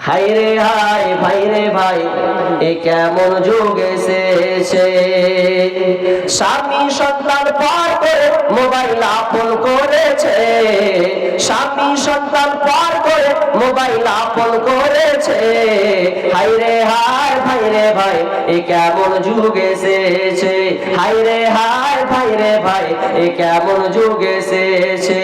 হায় রে হায় ভাই রে ভাই, এ কেমন যুগ এসেছে। স্বামী সন্তান পার করে মোবাইল আপন করেছে, স্বামী সন্তান পার করে মোবাইল আপন করেছে। হায় রে হায় ভাই রে ভাই, এ কেমন যুগ এসেছে। হায় রে হায় ভাই রে ভাই, এ কেমন যুগ এসেছে।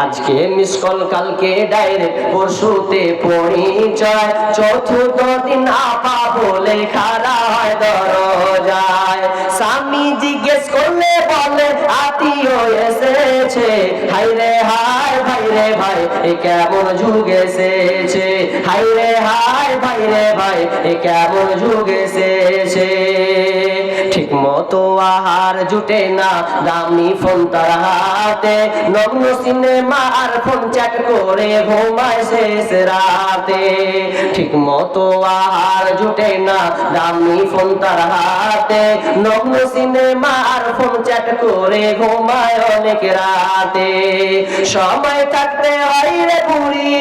আজকে মিস কল, কালকে ডাইরেক্ট, পরশুতে পরিচয়, চতুর্থ দিন আপা বলে খাড়া হয় দরজায়। স্বামী জিজ্ঞেস করলে বলে আত্মীয় এসেছে। হায় রে হায় ভাই রে ভাই, এ কেমন যুগ এসেছে। হায় রে হায় ভাই রে ভাই, এ কেমন যুগ এসেছে। ঠিক মতো আহার জুটে না, দামি ফোন তার হাতে, নগ্ন সিনেমা আর ফোন চ্যাট করে ঘুমায় শেষ রাতে। ঠিক মতো আহার জুটে না, দামি ফোন তার হাতে, নগ্ন সিনেমা আর ফোন চ্যাট করে ঘুমায় অনেক রাতে। সময় থাকতে হয় রে বুড়ি,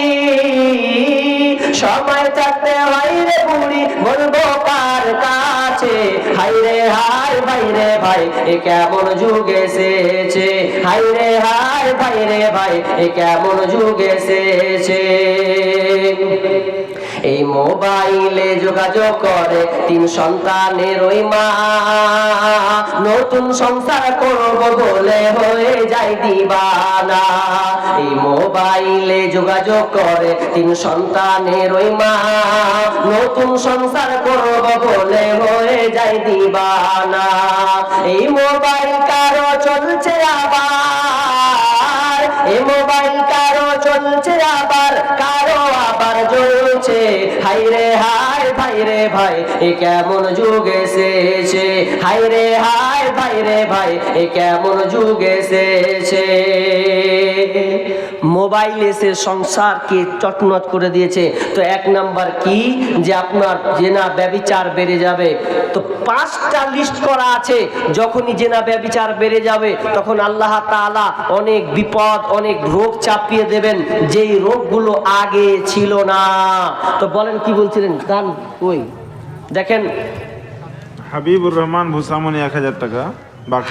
সময় থাকতে হয় রে বুড়ি, বলবো কার কাছে। হায় রে হায় ভাই রে ভাই, এ কেমন যুগ এসেছে। হায় রে হায় ভাই রে ভাই, এ কেমন যুগ এসেছে। এই মোবাইলে যোগাযোগ করে তিন সন্তানের ওই মা, নতুন সংসার করব বলে হয়ে যায় দিবানা। এই মোবাইলে যোগাযোগ করে তিন সন্তানের ওই মা, নতুন সংসার করব বলে হয়ে যায় দিবানা। এই মোবাইল কারো চলছে আবার, এই মোবাইল কারো চলছে আবার, কারো আবার জ্বলছে। হায় রে হায় ভাই রে ভাই, এ কেমন যুগ এসেছে। হায় রে হায় ভাই রে ভাই, এ কেমন যুগ এসেছে। মোবাইল এসে সংসারকে চটনট করে দিয়েছে। তো এক নাম্বার কি, যে আপনার জেনা ব্যভিচার বেড়ে যাবে। তো 5টা লিস্ট করা আছে, যখনই জেনা ব্যভিচার বেড়ে যাবে তখন আল্লাহ তাআলা অনেক বিপদ, অনেক রোগ চাপিয়ে দেবেন, যেই রোগগুলো আগে ছিল না। তো বলেন কি বলছিলেন, গান ওই দেখেন। হাবিবুর রহমান ভুসামনি 1000 টাকা বাকি।